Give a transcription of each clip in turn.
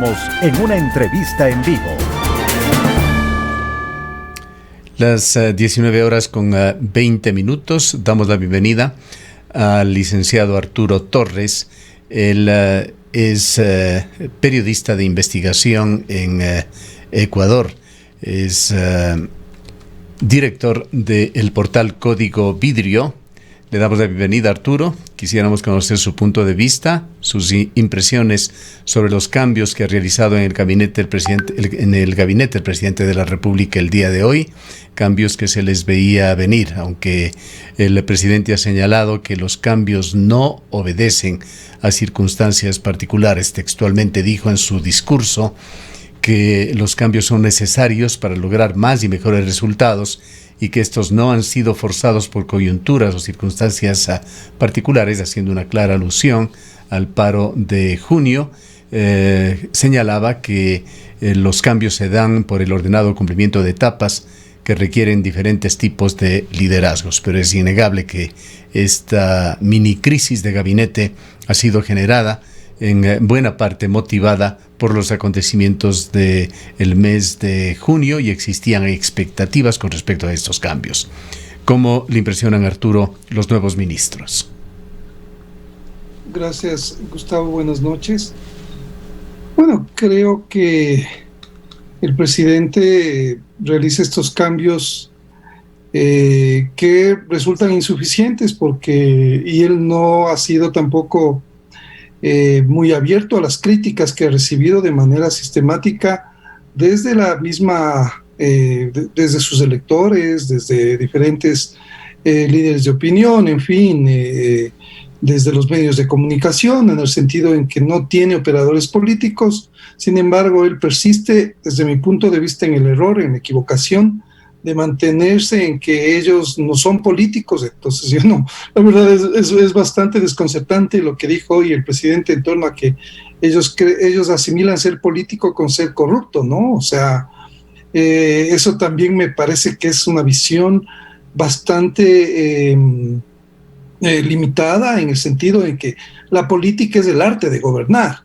Estamos en una entrevista en vivo. Las 19 horas con 20 minutos. Damos la bienvenida al licenciado Arturo Torres. Él es periodista de investigación en Ecuador. Es director del portal Código Vidrio. Le damos la bienvenida, Arturo. Quisiéramos conocer su punto de vista, sus impresiones sobre los cambios que ha realizado en el gabinete del presidente de la República el día de hoy, cambios que se les veía venir, aunque el presidente ha señalado que los cambios no obedecen a circunstancias particulares. Textualmente dijo en su discurso que los cambios son necesarios para lograr más y mejores resultados y que estos no han sido forzados por coyunturas o circunstancias particulares, haciendo una clara alusión al paro de junio. Señalaba que los cambios se dan por el ordenado cumplimiento de etapas que requieren diferentes tipos de liderazgos, pero es innegable que esta mini crisis de gabinete ha sido generada en buena parte motivada por los acontecimientos del mes de junio y existían expectativas con respecto a estos cambios. ¿Cómo le impresionan, Arturo, los nuevos ministros? Gracias, Gustavo. Buenas noches. Bueno, creo que el presidente realiza estos cambios que resultan insuficientes y él no ha sido tampoco muy abierto a las críticas que ha recibido de manera sistemática desde la misma, desde sus electores, desde diferentes líderes de opinión, en fin, desde los medios de comunicación, en el sentido en que no tiene operadores políticos. Sin embargo, él persiste, desde mi punto de vista, en el error, en la equivocación, de mantenerse en que ellos no son políticos. Entonces la verdad es bastante desconcertante lo que dijo hoy el presidente en torno a que ellos asimilan ser político con ser corrupto, ¿no? O sea, eso también me parece que es una visión bastante limitada, en el sentido en que la política es el arte de gobernar.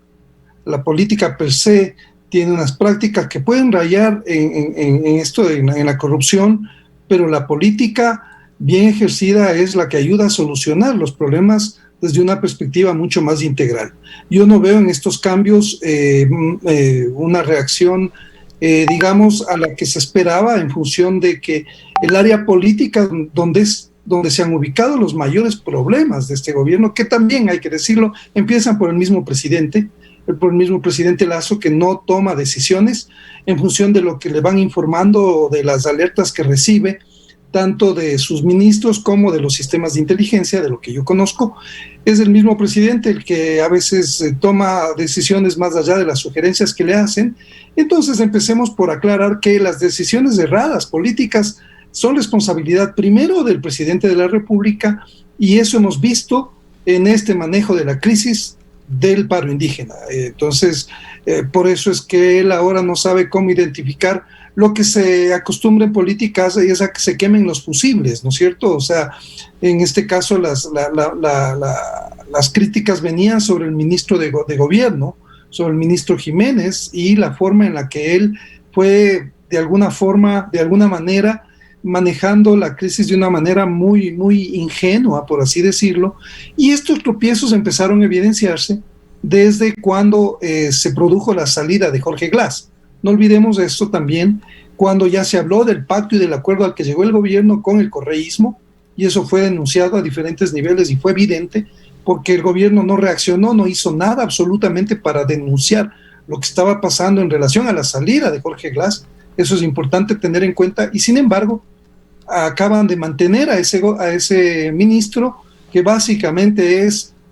La política per se tiene unas prácticas que pueden rayar en la corrupción, pero la política bien ejercida es la que ayuda a solucionar los problemas desde una perspectiva mucho más integral. Yo no veo en estos cambios una reacción, digamos, a la que se esperaba, en función de que el área política donde se han ubicado los mayores problemas de este gobierno, que también, hay que decirlo, empiezan por el mismo presidente Lasso, que no toma decisiones en función de lo que le van informando, de las alertas que recibe, tanto de sus ministros como de los sistemas de inteligencia, de lo que yo conozco. Es el mismo presidente el que a veces toma decisiones más allá de las sugerencias que le hacen. Entonces empecemos por aclarar que las decisiones erradas políticas son responsabilidad primero del presidente de la República, y eso hemos visto en este manejo de la crisis del paro indígena. Entonces, por eso es que él ahora no sabe cómo identificar lo que se acostumbra en políticas, y es a que se quemen los fusibles, ¿no es cierto? O sea, en este caso las críticas venían sobre el ministro de gobierno, sobre el ministro Jiménez, y la forma en la que él fue de alguna manera manejando la crisis de una manera muy, muy ingenua, por así decirlo, y estos tropiezos empezaron a evidenciarse desde cuando se produjo la salida de Jorge Glass. No olvidemos esto también, cuando ya se habló del pacto y del acuerdo al que llegó el gobierno con el correísmo, y eso fue denunciado a diferentes niveles y fue evidente, porque el gobierno no reaccionó, no hizo nada absolutamente para denunciar lo que estaba pasando en relación a la salida de Jorge Glass. Eso es importante tener en cuenta, y sin embargo acaban de mantener a ese ministro, que básicamente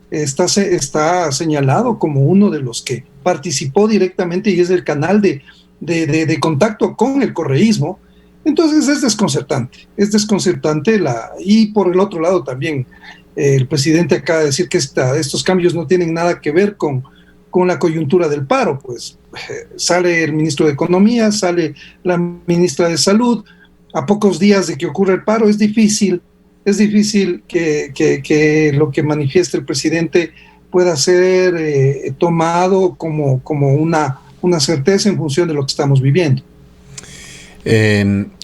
está señalado como uno de los que participó directamente y es el canal de contacto con el correísmo. Entonces es desconcertante y por el otro lado también el presidente acaba de decir que estos cambios no tienen nada que ver con la coyuntura del paro. Pues sale el ministro de Economía, sale la ministra de Salud, a pocos días de que ocurra el paro. Es difícil que lo que manifiesta el presidente pueda ser tomado como una certeza en función de lo que estamos viviendo.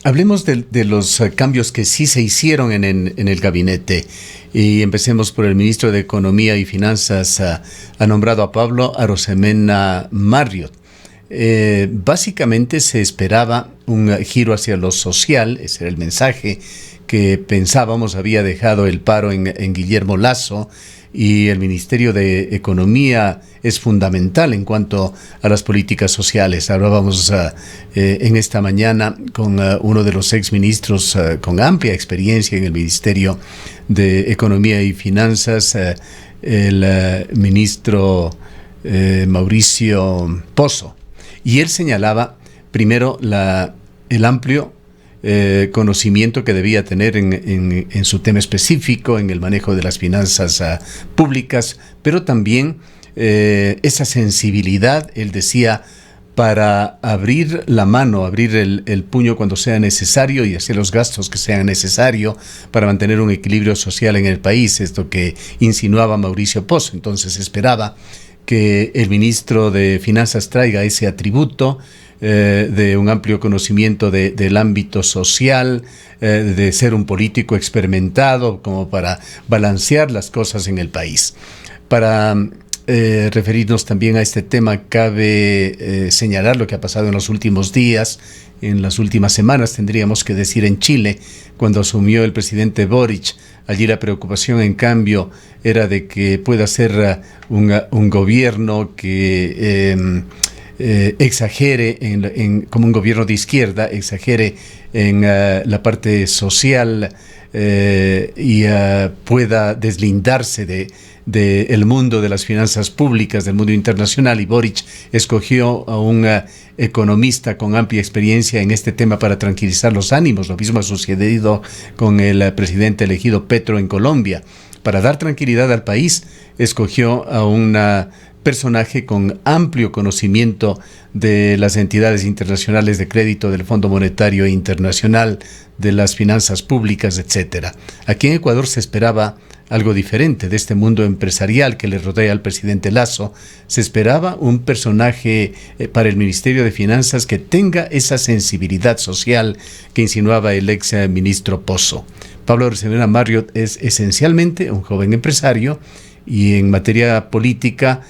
Hablemos de los cambios que sí se hicieron en el gabinete y empecemos por el ministro de Economía y Finanzas. Ha nombrado a Pablo Arosemena Marriott. Básicamente se esperaba un giro hacia lo social, ese era el mensaje que pensábamos había dejado el paro en Guillermo Lasso, y el Ministerio de Economía es fundamental en cuanto a las políticas sociales. Hablábamos en esta mañana con uno de los exministros con amplia experiencia en el Ministerio de Economía y Finanzas, el ministro Mauricio Pozo, y él señalaba primero el amplio conocimiento que debía tener en su tema específico, en el manejo de las finanzas públicas, pero también esa sensibilidad, él decía, para abrir la mano, abrir el puño cuando sea necesario y hacer los gastos que sean necesarios para mantener un equilibrio social en el país, esto que insinuaba Mauricio Pozo. Entonces esperaba que el ministro de Finanzas traiga ese atributo de un amplio conocimiento del ámbito social, de ser un político experimentado como para balancear las cosas en el país. Para referirnos también a este tema, cabe señalar lo que ha pasado en los últimos días, en las últimas semanas, tendríamos que decir, en Chile, cuando asumió el presidente Boric. Allí la preocupación, en cambio, era de que pueda ser un gobierno que exagere como un gobierno de izquierda, exagere en la parte social y pueda deslindarse del mundo de las finanzas públicas, del mundo internacional, y Boric escogió a un economista con amplia experiencia en este tema para tranquilizar los ánimos. Lo mismo ha sucedido con el presidente elegido Petro en Colombia. Para dar tranquilidad al país, escogió a un personaje con amplio conocimiento de las entidades internacionales de crédito, del Fondo Monetario Internacional, de las finanzas públicas, etc. Aquí en Ecuador se esperaba algo diferente de este mundo empresarial que le rodea al presidente Lasso. Se esperaba un personaje para el Ministerio de Finanzas que tenga esa sensibilidad social que insinuaba el ex ministro Pozo. Pablo Arosemena Marriott es esencialmente un joven empresario y en materia política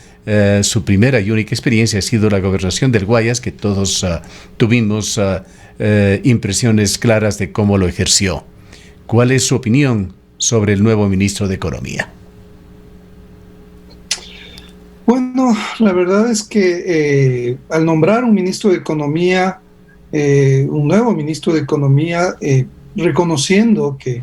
su primera y única experiencia ha sido la gobernación del Guayas, que todos tuvimos impresiones claras de cómo lo ejerció. ¿Cuál es su opinión sobre el nuevo ministro de Economía? Bueno, la verdad es que al nombrar un ministro de Economía, un nuevo ministro de Economía, reconociendo que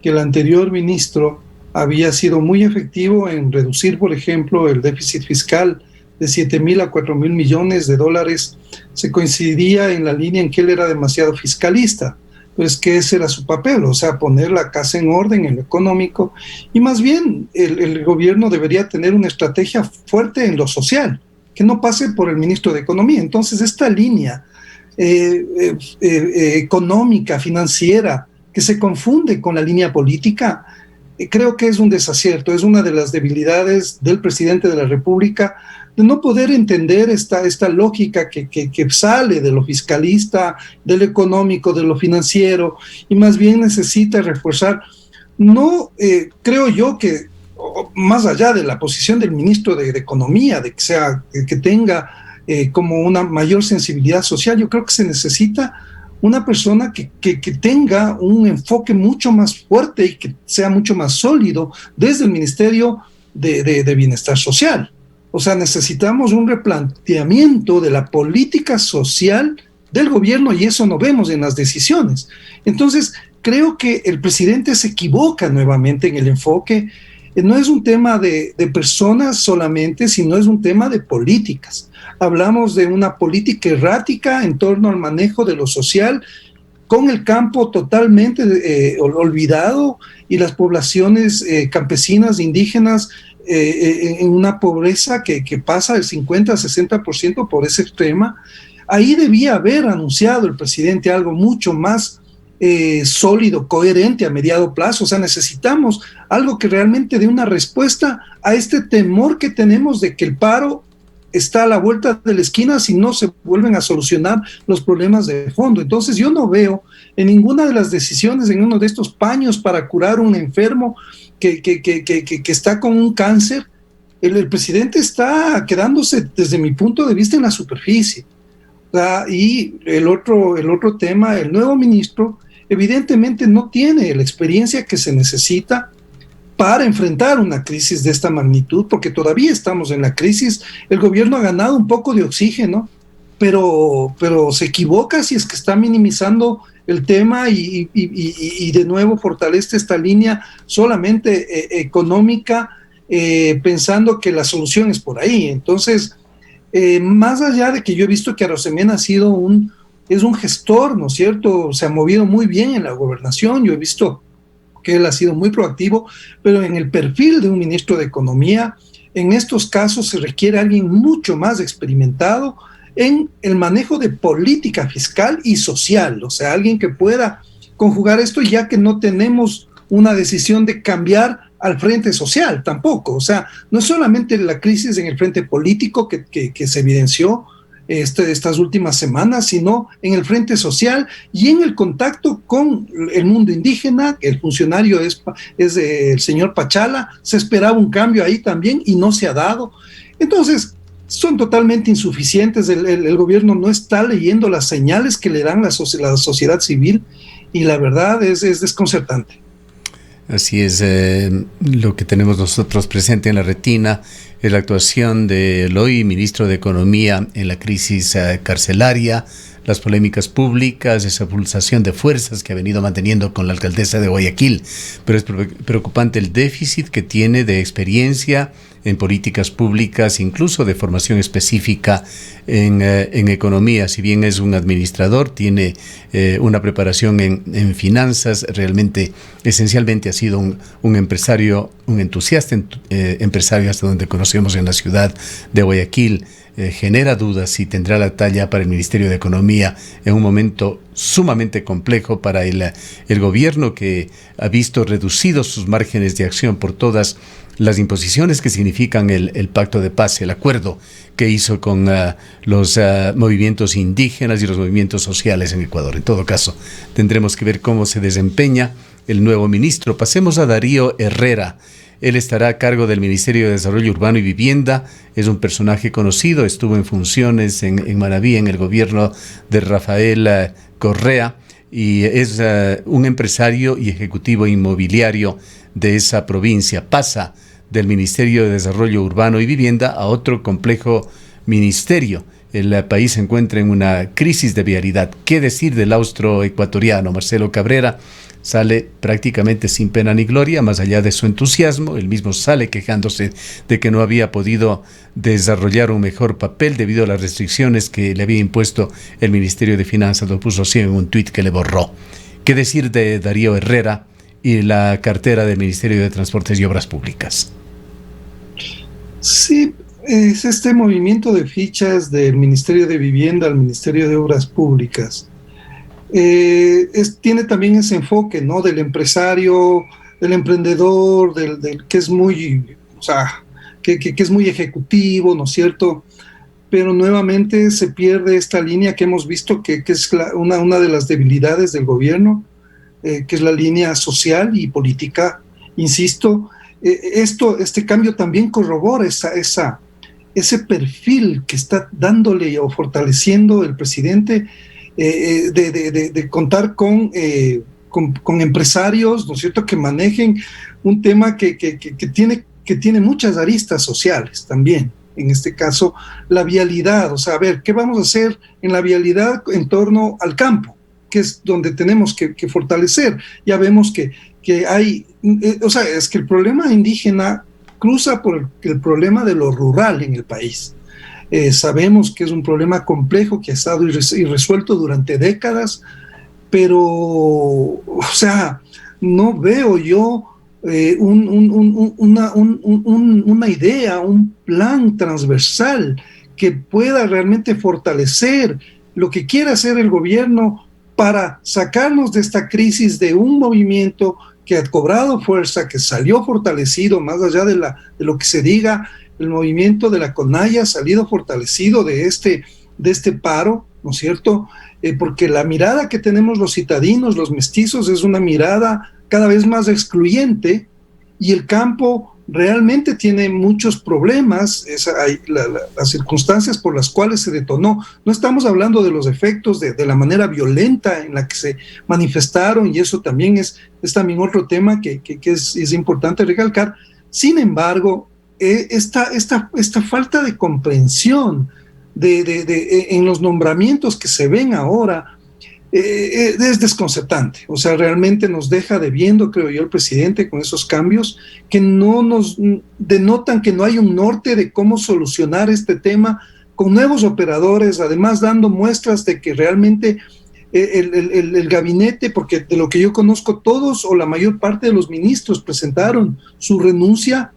el anterior ministro había sido muy efectivo en reducir, por ejemplo, el déficit fiscal de 7.000 a 4.000 millones de dólares, se coincidía en la línea en que él era demasiado fiscalista, pues que ese era su papel, o sea, poner la casa en orden en lo económico, y más bien el gobierno debería tener una estrategia fuerte en lo social, que no pase por el ministro de Economía. Entonces, esta línea económica, financiera, que se confunde con la línea política, creo que es un desacierto, es una de las debilidades del presidente de la República, de no poder entender esta lógica que sale de lo fiscalista, de lo económico, de lo financiero, y más bien necesita reforzar. No creo yo que, más allá de la posición del ministro de Economía, de que tenga como una mayor sensibilidad social, yo creo que se necesita una persona que tenga un enfoque mucho más fuerte y que sea mucho más sólido desde el Ministerio de Bienestar Social. O sea, necesitamos un replanteamiento de la política social del gobierno, y eso no vemos en las decisiones. Entonces, creo que el presidente se equivoca nuevamente en el enfoque. No es un tema de personas solamente, sino es un tema de políticas. Hablamos de una política errática en torno al manejo de lo social, con el campo totalmente olvidado y las poblaciones campesinas, indígenas, en una pobreza que pasa del 50-60% por ese extrema. Ahí debía haber anunciado el presidente algo mucho más sólido, coherente a mediano plazo. O sea, necesitamos algo que realmente dé una respuesta a este temor que tenemos de que el paro está a la vuelta de la esquina si no se vuelven a solucionar los problemas de fondo. Entonces yo no veo en ninguna de las decisiones, en uno de estos paños para curar a un enfermo que está con un cáncer, el presidente está quedándose, desde mi punto de vista, en la superficie. Y el otro tema, el nuevo ministro evidentemente no tiene la experiencia que se necesita para enfrentar una crisis de esta magnitud, porque todavía estamos en la crisis. El gobierno ha ganado un poco de oxígeno, pero se equivoca si es que está minimizando el tema y de nuevo fortalece esta línea solamente económica, pensando que la solución es por ahí. Entonces, más allá de que yo he visto que Arosemena es un gestor, ¿no es cierto? Se ha movido muy bien en la gobernación. Yo he visto que él ha sido muy proactivo, pero en el perfil de un ministro de Economía, en estos casos se requiere alguien mucho más experimentado en el manejo de política fiscal y social, o sea, alguien que pueda conjugar esto, ya que no tenemos una decisión de cambiar al frente social tampoco. O sea, no es solamente la crisis en el frente político que se evidenció estas últimas semanas, sino en el frente social y en el contacto con el mundo indígena. El funcionario es el señor Pachala. Se esperaba un cambio ahí también y no se ha dado. Entonces, son totalmente insuficientes. El gobierno no está leyendo las señales que le dan la sociedad civil, y la verdad es desconcertante. Así es, lo que tenemos nosotros presente en la retina es la actuación del hoy ministro de Economía en la crisis carcelaria, las polémicas públicas, esa pulsación de fuerzas que ha venido manteniendo con la alcaldesa de Guayaquil. Pero es preocupante el déficit que tiene de experiencia en políticas públicas, incluso de formación específica en economía. Si bien es un administrador, tiene una preparación en finanzas, realmente, esencialmente ha sido un empresario, un entusiasta empresario, hasta donde conocemos en la ciudad de Guayaquil. Genera dudas si tendrá la talla para el Ministerio de Economía en un momento sumamente complejo para el gobierno, que ha visto reducidos sus márgenes de acción por todas las imposiciones que significan el pacto de paz, el acuerdo que hizo con los movimientos indígenas y los movimientos sociales en Ecuador. En todo caso, tendremos que ver cómo se desempeña el nuevo ministro. Pasemos a Darío Herrera. Él estará a cargo del Ministerio de Desarrollo Urbano y Vivienda. Es un personaje conocido, estuvo en funciones en Manabí, en el gobierno de Rafael Correa, y es un empresario y ejecutivo inmobiliario de esa provincia. Pasa del Ministerio de Desarrollo Urbano y Vivienda a otro complejo ministerio. El país se encuentra en una crisis de vialidad. ¿Qué decir del austroecuatoriano Marcelo Cabrera? Sale prácticamente sin pena ni gloria, más allá de su entusiasmo. Él mismo sale quejándose de que no había podido desarrollar un mejor papel debido a las restricciones que le había impuesto el Ministerio de Finanzas. Lo puso así en un tuit que le borró. ¿Qué decir de Darío Herrera y la cartera del Ministerio de Transportes y Obras Públicas? Sí, es este movimiento de fichas del Ministerio de Vivienda al Ministerio de Obras Públicas. Tiene también ese enfoque, ¿no? Del empresario, del emprendedor, del que es muy, o sea, que es muy ejecutivo, ¿no es cierto? Pero nuevamente se pierde esta línea que hemos visto que es una de las debilidades del gobierno, que es la línea social y política. Insisto, este cambio también corrobora ese perfil que está dándole o fortaleciendo el presidente, de contar con empresarios, ¿no es cierto?, que manejen un tema que tiene muchas aristas sociales también. En este caso, la vialidad. O sea, a ver, ¿qué vamos a hacer en la vialidad en torno al campo?, que es donde tenemos que fortalecer. Ya vemos que hay, o sea, es que el problema indígena cruza por el problema de lo rural en el país. Sabemos que es un problema complejo que ha estado irresuelto durante décadas, pero, o sea, no veo yo una idea, un plan transversal que pueda realmente fortalecer lo que quiere hacer el gobierno para sacarnos de esta crisis de un movimiento que ha cobrado fuerza, que salió fortalecido, más allá de lo que se diga. el movimiento de la CONAIE ha salido fortalecido de este paro, ¿no es cierto? Porque la mirada que tenemos los citadinos, los mestizos, es una mirada cada vez más excluyente, y el campo realmente tiene muchos problemas, las circunstancias por las cuales se detonó. No estamos hablando de los efectos de la manera violenta en la que se manifestaron, y eso también es también otro tema que es importante recalcar. Sin embargo, esta falta de comprensión en los nombramientos que se ven ahora es desconcertante. O sea, realmente nos deja debiendo, creo yo, el presidente con esos cambios que no nos denotan que no hay un norte de cómo solucionar este tema con nuevos operadores, además dando muestras de que realmente el gabinete, porque de lo que yo conozco, todos o la mayor parte de los ministros presentaron su renuncia.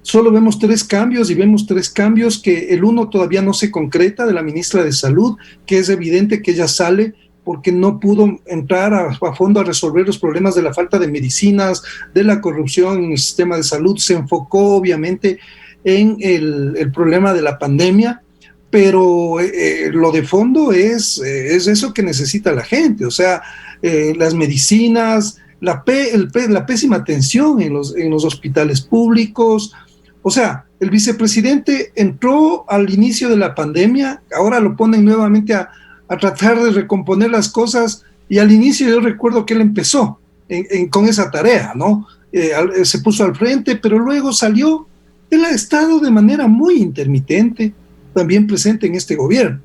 Solo vemos 3 cambios, y vemos 3 cambios que el uno todavía no se concreta, de la ministra de Salud, que es evidente que ella sale porque no pudo entrar a fondo a resolver los problemas de la falta de medicinas, de la corrupción en el sistema de salud. Se enfocó obviamente en el problema de la pandemia, pero lo de fondo es eso que necesita la gente, o sea, las medicinas, la pésima atención en los hospitales públicos. O sea, el vicepresidente entró al inicio de la pandemia, ahora lo ponen nuevamente a tratar de recomponer las cosas, y al inicio yo recuerdo que él empezó con esa tarea, ¿no? Se puso al frente, pero luego salió. Él ha estado de manera muy intermitente también presente en este gobierno,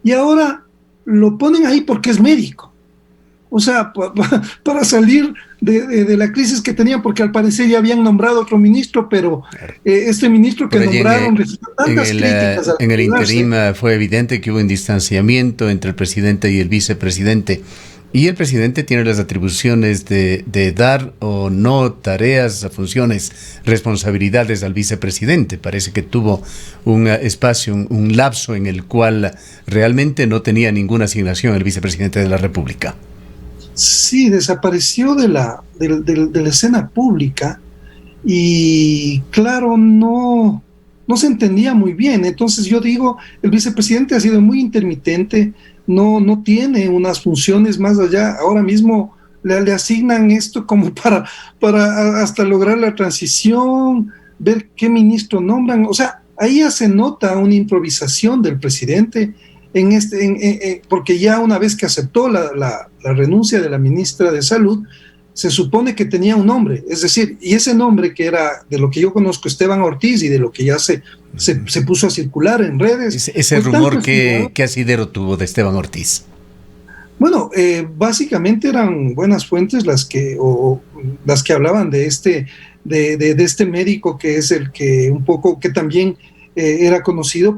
y ahora lo ponen ahí porque es médico. O sea, para salir de la crisis que tenían, porque al parecer ya habían nombrado otro ministro, pero este ministro que nombraron recibió tantas críticas. En el interim fue evidente que hubo un distanciamiento entre el presidente y el vicepresidente, y el presidente tiene las atribuciones de dar o no tareas, funciones, responsabilidades al vicepresidente. Parece que tuvo un espacio, un lapso en el cual realmente no tenía ninguna asignación el vicepresidente de la República. Sí, desapareció de la escena pública, y claro, no se entendía muy bien. Entonces yo digo, el vicepresidente ha sido muy intermitente, no tiene unas funciones más allá. Ahora mismo le asignan esto como para hasta lograr la transición, ver qué ministro nombran. O sea, ahí ya se nota una improvisación del presidente, porque ya una vez que aceptó la renuncia de la ministra de Salud, se supone que tenía un nombre, es decir, y ese nombre, que era, de lo que yo conozco, Esteban Ortiz, y de lo que ya se puso a circular en redes. Ese rumor, ¿qué asidero tuvo de Esteban Ortiz? Bueno, básicamente eran buenas fuentes las que hablaban de este médico, que es el que un poco, que también era conocido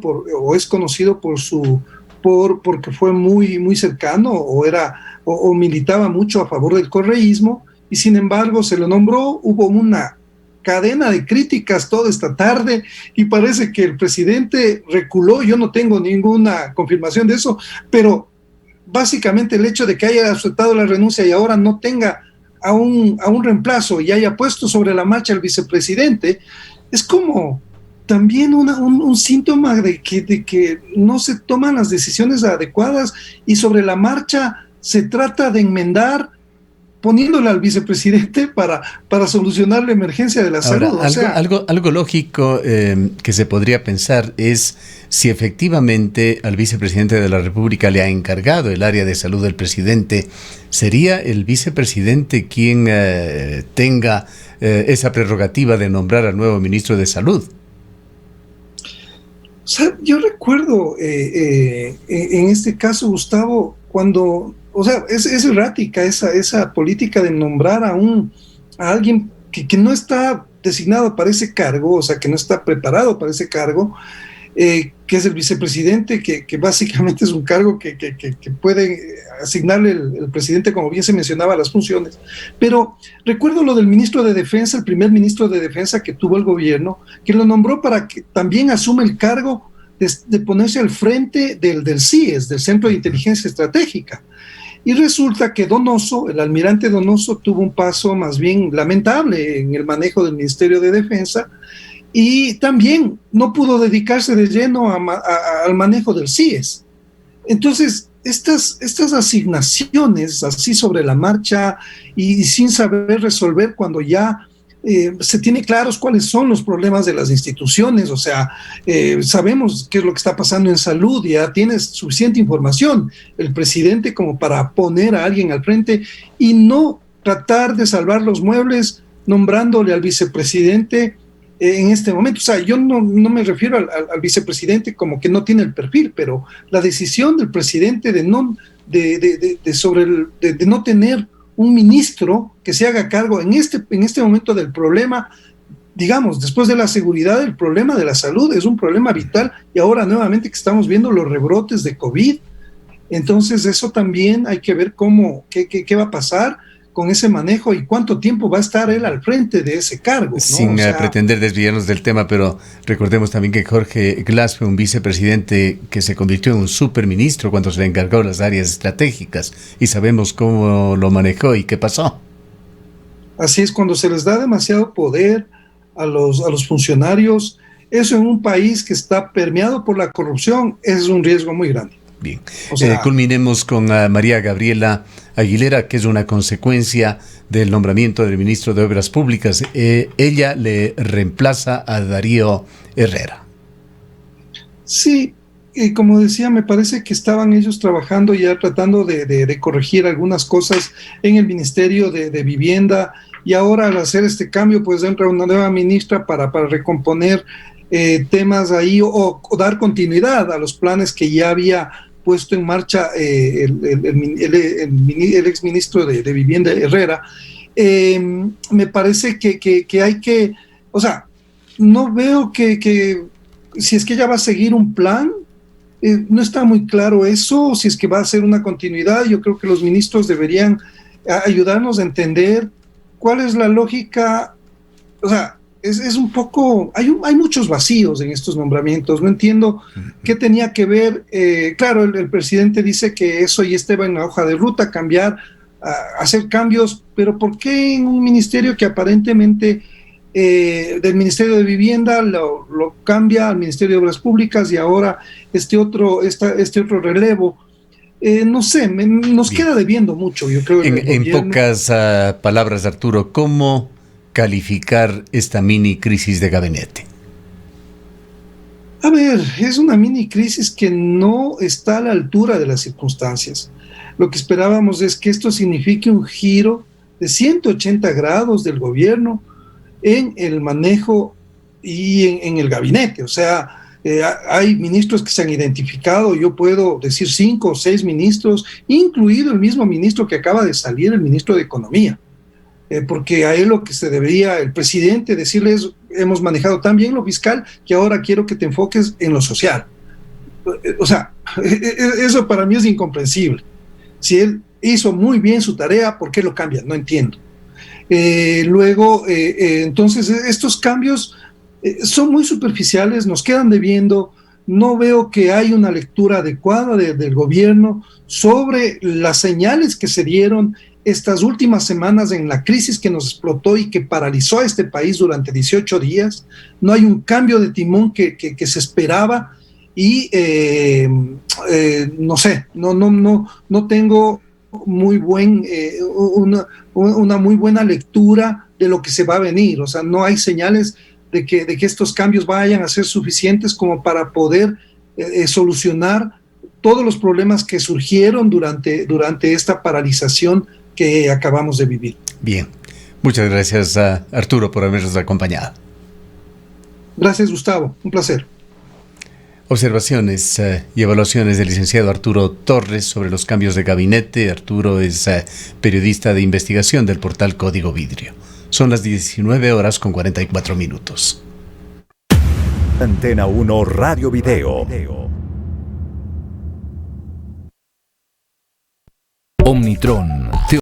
es conocido porque fue muy, muy cercano, o militaba mucho a favor del correísmo, y sin embargo se lo nombró. Hubo una cadena de críticas toda esta tarde, y parece que el presidente reculó. Yo no tengo ninguna confirmación de eso, pero básicamente el hecho de que haya aceptado la renuncia y ahora no tenga a un reemplazo, y haya puesto sobre la marcha al vicepresidente, es como también un síntoma de que no se toman las decisiones adecuadas, y sobre la marcha se trata de enmendar poniéndole al vicepresidente para solucionar la emergencia de la salud. Algo lógico que se podría pensar es si efectivamente al vicepresidente de la República le ha encargado el área de salud del presidente, ¿sería el vicepresidente quien tenga esa prerrogativa de nombrar al nuevo ministro de Salud? O sea, yo recuerdo en este caso, Gustavo, cuando, o sea, es errática esa política de nombrar a alguien que no está designado para ese cargo, o sea, que no está preparado para ese cargo, que es el vicepresidente, que básicamente es un cargo que puede asignarle el presidente, como bien se mencionaba, las funciones. Pero recuerdo lo del ministro de Defensa, el primer ministro de Defensa que tuvo el gobierno, que lo nombró para que también asume el cargo de ponerse al frente del CIES, del Centro de Inteligencia Estratégica. Y resulta que Donoso, el almirante Donoso, tuvo un paso más bien lamentable en el manejo del Ministerio de Defensa, y también no pudo dedicarse de lleno al manejo del CIES. Entonces, estas asignaciones así sobre la marcha y sin saber resolver cuando ya se tiene claros cuáles son los problemas de las instituciones, o sea, sabemos qué es lo que está pasando en salud, ya tienes suficiente información, el presidente como para poner a alguien al frente y no tratar de salvar los muebles nombrándole al vicepresidente en este momento. O sea, yo no me refiero al vicepresidente como que no tiene el perfil, pero la decisión del presidente de no tener un ministro que se haga cargo en este momento del problema, digamos, después de la seguridad, el problema de la salud es un problema vital, y ahora nuevamente que estamos viendo los rebrotes de COVID, entonces eso también hay que ver qué va a pasar con ese manejo y cuánto tiempo va a estar él al frente de ese cargo, ¿no? Sin pretender desviarnos del tema, pero recordemos también que Jorge Glass fue un vicepresidente que se convirtió en un superministro cuando se le encargó las áreas estratégicas, y sabemos cómo lo manejó y qué pasó. Así es, cuando se les da demasiado poder a los funcionarios, eso en un país que está permeado por la corrupción es un riesgo muy grande. Bien, o sea, culminemos con María Gabriela Aguilera, que es una consecuencia del nombramiento del ministro de Obras Públicas. Ella le reemplaza a Darío Herrera. Sí, como decía, me parece que estaban ellos trabajando ya tratando de corregir algunas cosas en el Ministerio de Vivienda, y ahora al hacer este cambio pues entra una nueva ministra para recomponer temas ahí o dar continuidad a los planes que ya había puesto en marcha el exministro de Vivienda, Herrera. Me parece que hay que, o sea, no veo que si es que ella va a seguir un plan, no está muy claro eso, si es que va a ser una continuidad. Yo creo que los ministros deberían ayudarnos a entender cuál es la lógica. O sea, es un poco, hay muchos vacíos en estos nombramientos, no entiendo qué tenía que ver. Claro, el presidente dice que eso ya estaba en la hoja de ruta, hacer cambios, pero ¿por qué en un ministerio que aparentemente del Ministerio de Vivienda lo cambia al Ministerio de Obras Públicas y ahora este otro relevo? No sé, nos queda debiendo mucho, yo creo. En pocas palabras, Arturo, ¿cómo calificar esta mini crisis de gabinete? A ver, es una mini crisis que no está a la altura de las circunstancias. Lo que esperábamos es que esto signifique un giro de 180 grados del gobierno en el manejo y en el gabinete. O sea, hay ministros que se han identificado, yo puedo decir 5 o 6 ministros, incluido el mismo ministro que acaba de salir, el ministro de Economía. Porque a él lo que se debería, el presidente, decirles: hemos manejado tan bien lo fiscal que ahora quiero que te enfoques en lo social. O sea, eso para mí es incomprensible. Si él hizo muy bien su tarea, ¿por qué lo cambian? No entiendo. Entonces, estos cambios son muy superficiales, nos quedan debiendo. No veo que hay una lectura adecuada del gobierno sobre las señales que se dieron estas últimas semanas en la crisis que nos explotó y que paralizó a este país durante 18 días. No hay un cambio de timón que se esperaba y no sé, no tengo una muy buena lectura de lo que se va a venir. O sea, no hay señales de que estos cambios vayan a ser suficientes como para poder solucionar todos los problemas que surgieron durante esta paralización que acabamos de vivir. Bien, muchas gracias a Arturo por habernos acompañado. Gracias, Gustavo, un placer. Observaciones y evaluaciones del licenciado Arturo Torres sobre los cambios de gabinete. Arturo es periodista de investigación del portal Código Vidrio. Son las 19:44. Antena 1 Radio Video. Omnitron,